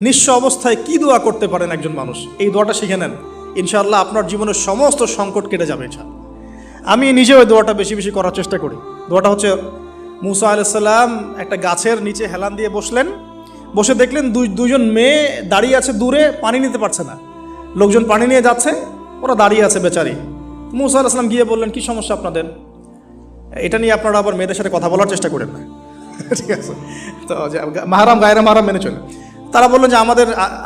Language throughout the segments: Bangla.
নিঃস্ব অবস্থায় কি দোয়া করতে পারেন একজন মানুষ, এই দোয়াটা শিখে নেন, ইনশাআল্লাহ আপনার জীবনের সমস্ত সংকট কেটে যাবে। আমি নিজেও ওই দোয়াটা বেশি বেশি করার চেষ্টা করি। দোয়াটা হচ্ছে, মুসা আলাইহিস সালাম একটা গাছের নিচে হেলান দিয়ে বসলেন, বসে দেখলেন দুইজন মেয়ে দাঁড়িয়ে আছে দূরে, পানি নিতে পারছে না, লোকজন পানি নিয়ে যাচ্ছে, ওরা দাঁড়িয়ে আছে বেচারি। মুসা আলাইহিস সালাম গিয়ে বললেন, কি সমস্যা আপনাদের? এটা নিয়ে আপনারা আবার মেয়েদের সাথে কথা বলার চেষ্টা করেন না, ঠিক আছে? তো মাহারাম গায়রা মাহারাম মেনে চলে। তারা বললো যে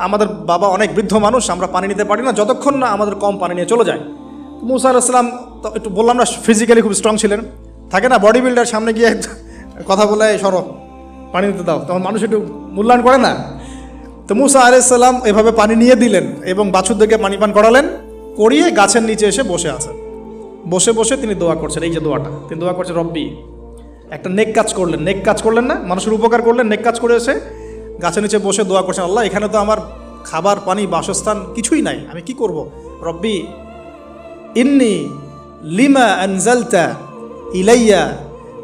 আমাদের বাবা অনেক বৃদ্ধ মানুষ, আমরা পানি নিতে পারি না যতক্ষণ না আমাদের কম পানি নিয়ে চলে যায়। মুসা আলাইহিস সালাম তো একটু বললাম না, ফিজিক্যালি খুব স্ট্রং ছিলেন, থাকে না বডি বিল্ডার, সামনে গিয়ে কথা বলে সরো পানি নিতে দাও, তখন মানুষ একটু মূল্যায়ন করে না। তো মুসা আলাইহিস সালাম এভাবে পানি নিয়ে দিলেন এবং বাছুরদেরকে পানি পান করালেন, করিয়ে গাছের নিচে এসে বসে আছেন। বসে বসে তিনি দোয়া করছেন, এই যে দোয়াটা তিনি দোয়া করছেন, রব্বি, একটা নেক কাজ করলেন, নেক কাজ করলেন না, মানুষের উপকার করলেন, নেক কাজ করে এসে গাছের নিচে বসে দোয়া করছেন, আল্লাহ এখানে তো আমার খাবার পানি বাসস্থান কিছুই নাই, আমি কি করব? রব্বি ইন্নি লিমা আনজালতা ইলাইয়া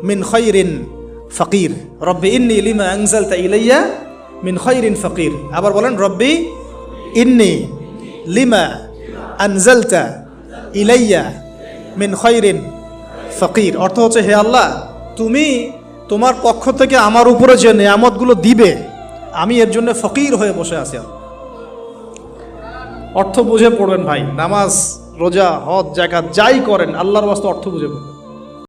মিন খায়রিন ফাকির, রব্বি ইন্নি লিমা আনজালতা ইলাইয়া মিন খায়রিন ফাকির। আবার বলেন, রব্বি ইন্নি লিমা আনজালতা ইলাইয়া মিন খায়রিন ফাকির। অর্থ হচ্ছে, হে আল্লাহ, তুমি তোমার পক্ষ থেকে আমার উপরে যে নেয়ামতগুলো দিবে, আমি এর জন্য ফকির হয়ে বসে আছি। অর্থ বুঝে পড়বেন ভাই, নামাজ রোজা হজ জাকাত যাই করেন আল্লাহর ওয়াস্তে অর্থ বুঝে পড়বেন।